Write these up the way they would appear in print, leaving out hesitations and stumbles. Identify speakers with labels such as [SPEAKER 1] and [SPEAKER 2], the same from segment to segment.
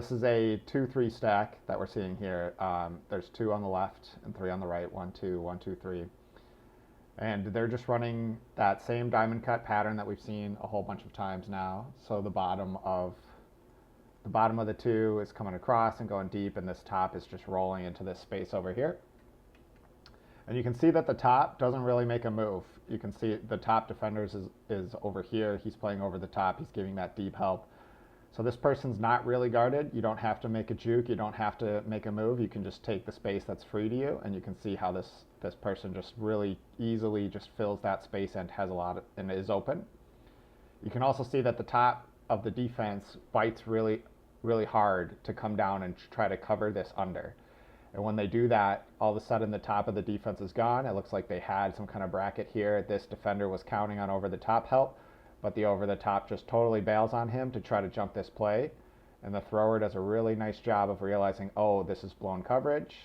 [SPEAKER 1] this is a 2-3 stack that we're seeing here. There's 2 on the left and 3 on the right. 1, 2, 1, 2, 3. And they're just running that same diamond cut pattern that we've seen a whole bunch of times now. So the bottom of the 2 is coming across and going deep, and this top is just rolling into this space over here. And you can see that the top doesn't really make a move. You can see the top defender is over here. He's playing over the top. He's giving that deep help. So this person's not really guarded. You don't have to make a juke. You don't have to make a move. You can just take the space that's free to you, and you can see how this person just really easily just fills that space and has a lot of, and is open. You can also see that the top of the defense bites really, really hard to come down and try to cover this under. And when they do that, all of a sudden the top of the defense is gone. It looks like they had some kind of bracket here. This defender was counting on over the top help, but the over the top just totally bails on him to try to jump this play. And the thrower does a really nice job of realizing, oh, this is blown coverage,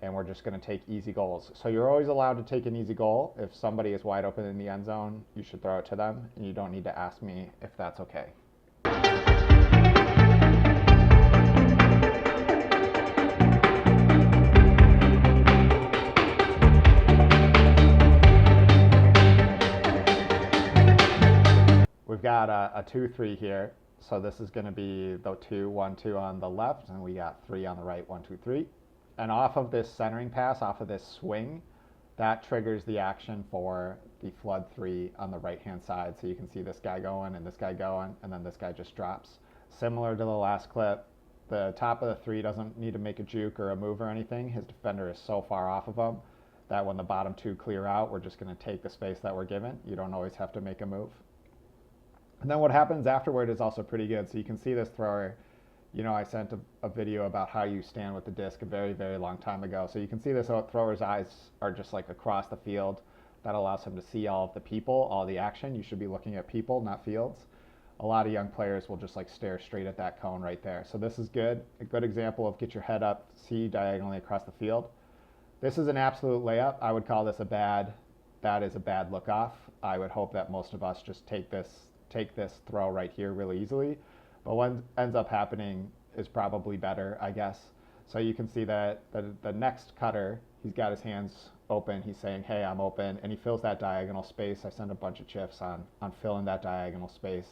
[SPEAKER 1] and we're just going to take easy goals. So you're always allowed to take an easy goal. If somebody is wide open in the end zone, you should throw it to them, and you don't need to ask me if that's okay. We've got a 2-3 here. So this is going to be the 2, 1, 2 on the left, and we got 3 on the right, 1, 2, 3. And off of this centering pass, off of this swing, that triggers the action for the flood 3 on the right-hand side. So you can see this guy going and this guy going, and then this guy just drops. Similar to the last clip, the top of the 3 doesn't need to make a juke or a move or anything. His defender is so far off of him that when the bottom 2 clear out, we're just going to take the space that we're given. You don't always have to make a move. And then what happens afterward is also pretty good. So you can see this thrower. You know, I sent a video about how you stand with the disc a very, very long time ago. So you can see this thrower's eyes are just like across the field. That allows him to see all of the people, all the action. You should be looking at people, not fields. A lot of young players will just like stare straight at that cone right there. So this is good. A good example of get your head up, see diagonally across the field. This is an absolute layup. I would call this that is a bad look off. I would hope that most of us just take this throw right here really easily. But what ends up happening is probably better, I guess. So you can see that the next cutter, he's got his hands open. He's saying, hey, I'm open. And he fills that diagonal space. I send a bunch of chips on filling that diagonal space.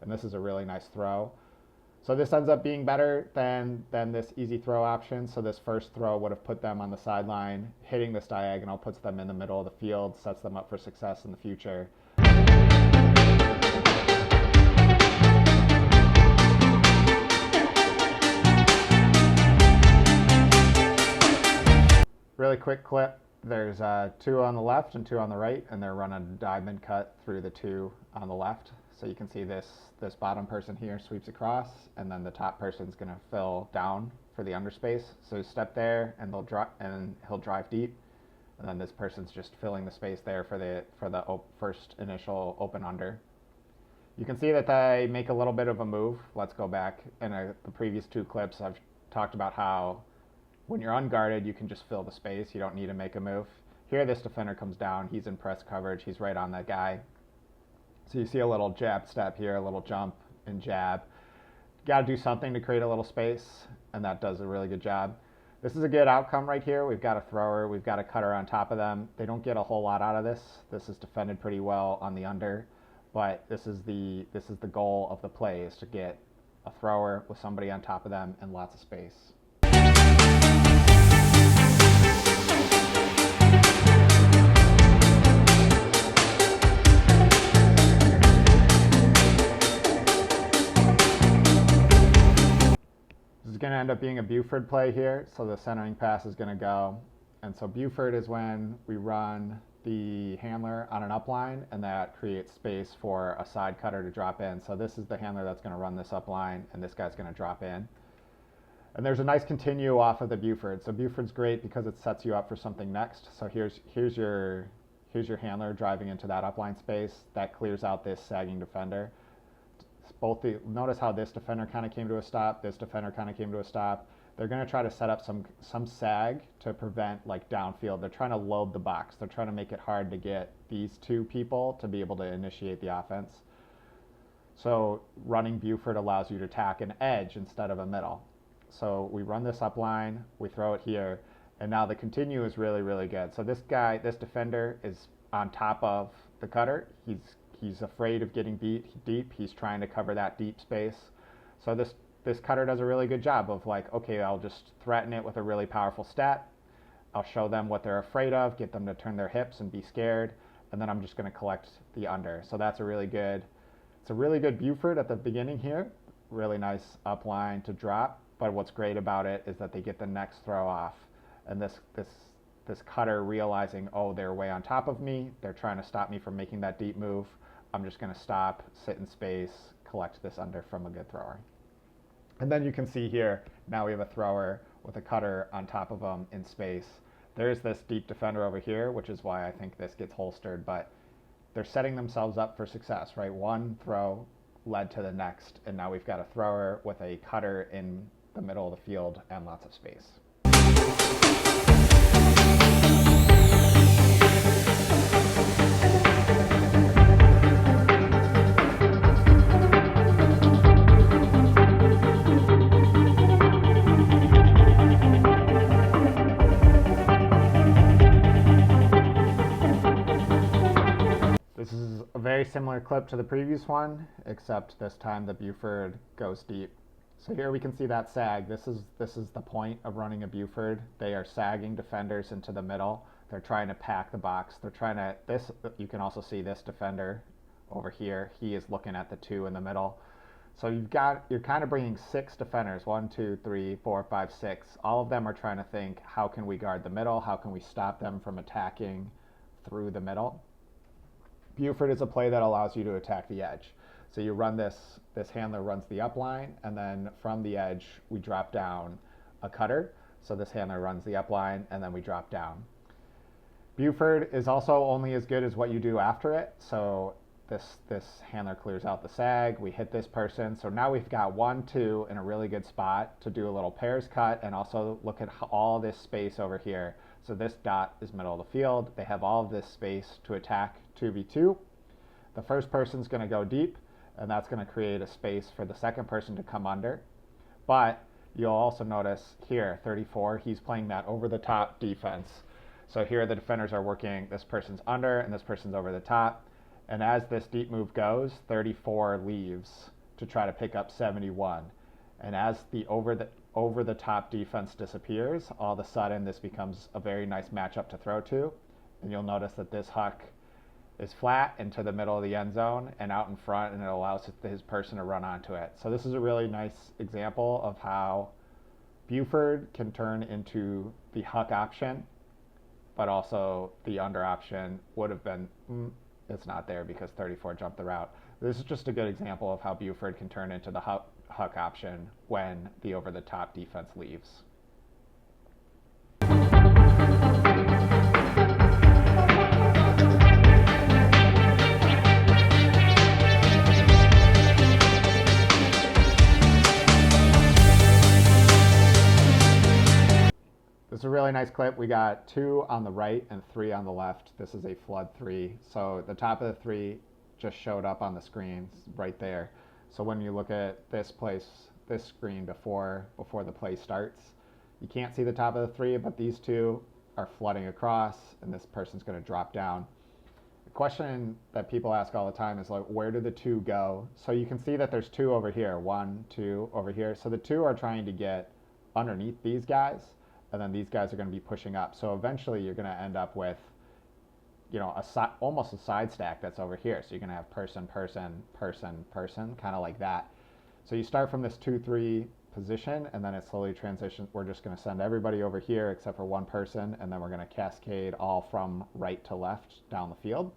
[SPEAKER 1] And this is a really nice throw. So this ends up being better than this easy throw option. So this first throw would have put them on the sideline. Hitting this diagonal puts them in the middle of the field, sets them up for success in the future. Really quick clip. There's 2 on the left and 2 on the right, and they're running a diamond cut through the 2 on the left. So you can see this bottom person here sweeps across, and then the top person's going to fill down for the underspace. So step there, and he'll drive deep, and then this person's just filling the space there for the first initial open under. You can see that they make a little bit of a move. Let's go back. In the previous 2 clips, I've talked about how when you're unguarded, you can just fill the space. You don't need to make a move. Here, this defender comes down. He's in press coverage. He's right on that guy. So you see a little jab step here, a little jump and jab. Got to do something to create a little space, and that does a really good job. This is a good outcome right here. We've got a thrower. We've got a cutter on top of them. They don't get a whole lot out of this. This is defended pretty well on the under, but this is the goal of the play, is to get a thrower with somebody on top of them and lots of space. This is going to end up being a Buford play here, so the centering pass is going to go. And so Buford is when we run the handler on an upline, and that creates space for a side cutter to drop in. So this is the handler that's going to run this upline, and this guy's going to drop in. And there's a nice continue off of the Buford. So Buford's great because it sets you up for something next. So here's your handler driving into that upline space. That clears out this sagging defender. Notice how this defender kind of came to a stop. This defender kind of came to a stop. They're going to try to set up some sag to prevent like downfield. They're trying to load the box. They're trying to make it hard to get these 2 people to be able to initiate the offense. So running Buford allows you to attack an edge instead of a middle. So we run this up line, we throw it here, and now the continue is really, really good. So this guy, this defender is on top of the cutter. He's afraid of getting beat deep. He's trying to cover that deep space. So this cutter does a really good job of like, okay, I'll just threaten it with a really powerful stat. I'll show them what they're afraid of, get them to turn their hips and be scared, and then I'm just going to collect the under. So that's it's a really good Buford at the beginning here. Really nice up line to drop. But what's great about it is that they get the next throw off. And this cutter realizing, oh, they're way on top of me. They're trying to stop me from making that deep move. I'm just going to stop, sit in space, collect this under from a good thrower. And then you can see here, now we have a thrower with a cutter on top of them in space. There's this deep defender over here, which is why I think this gets holstered, but they're setting themselves up for success, right? One throw led to the next, and now we've got a thrower with a cutter in the middle of the field and lots of space. This is a very similar clip to the previous one, except this time the Buford goes deep. So here we can see that sag. This is the point of running a Buford. They are sagging defenders into the middle. They're trying to pack the box. They're trying to, you can also see this defender over here. He is looking at the two in the middle. So you're kind of bringing 6 defenders, 1, 2, 3, 4, 5, 6. All of them are trying to think, how can we guard the middle? How can we stop them from attacking through the middle? Buford is a play that allows you to attack the edge. So you run this handler runs the up line, and then from the edge, we drop down a cutter. So this handler runs the up line, and then we drop down. Buford is also only as good as what you do after it. So this handler clears out the sag. We hit this person. So now we've got 1, 2 in a really good spot to do a little pairs cut and also look at all this space over here. So this dot is middle of the field. They have all of this space to attack 2v2. The first person's going to go deep, and that's going to create a space for the second person to come under. But you'll also notice here, 34, he's playing that over-the-top defense. So here the defenders are working, this person's under and this person's over the top. And as this deep move goes, 34 leaves to try to pick up 71. And as the over-the-top defense disappears, all of a sudden this becomes a very nice matchup to throw to. And you'll notice that this huck is flat into the middle of the end zone and out in front, and it allows his person to run onto it. So this is a really nice example of how Buford can turn into the huck option, but also the under option would have been, it's not there because 34 jumped the route. This is just a good example of how Buford can turn into the huck option when the over-the-top defense leaves. This is a really nice clip. We got 2 on the right and 3 on the left. This is a flood 3. So the top of the 3 just showed up on the screen right there. So when you look at this screen before the play starts, you can't see the top of the 3, but these 2 are flooding across, and this person's going to drop down. The question that people ask all the time is like, where do the 2 go? So you can see that there's 2 over here, 1, 2 over here. So the 2 are trying to get underneath these guys, and then these guys are going to be pushing up. So eventually you're going to end up with, you know, almost a side stack that's over here. So you're going to have person, person, person, person, kind of like that. So you start from this 2-3 position, and then it slowly transitions. We're just going to send everybody over here except for one person, and then we're going to cascade all from right to left down the field.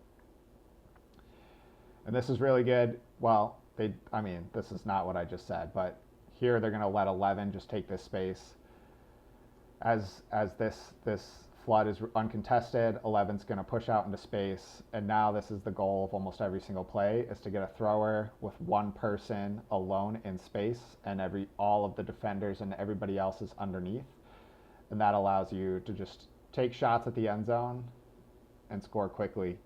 [SPEAKER 1] And this is really good. Well, this is not what I just said, but here they're going to let 11 just take this space. As this flood is uncontested, 11's going to push out into space, and now this is the goal of almost every single play, is to get a thrower with one person alone in space, and all of the defenders and everybody else is underneath. And that allows you to just take shots at the end zone and score quickly.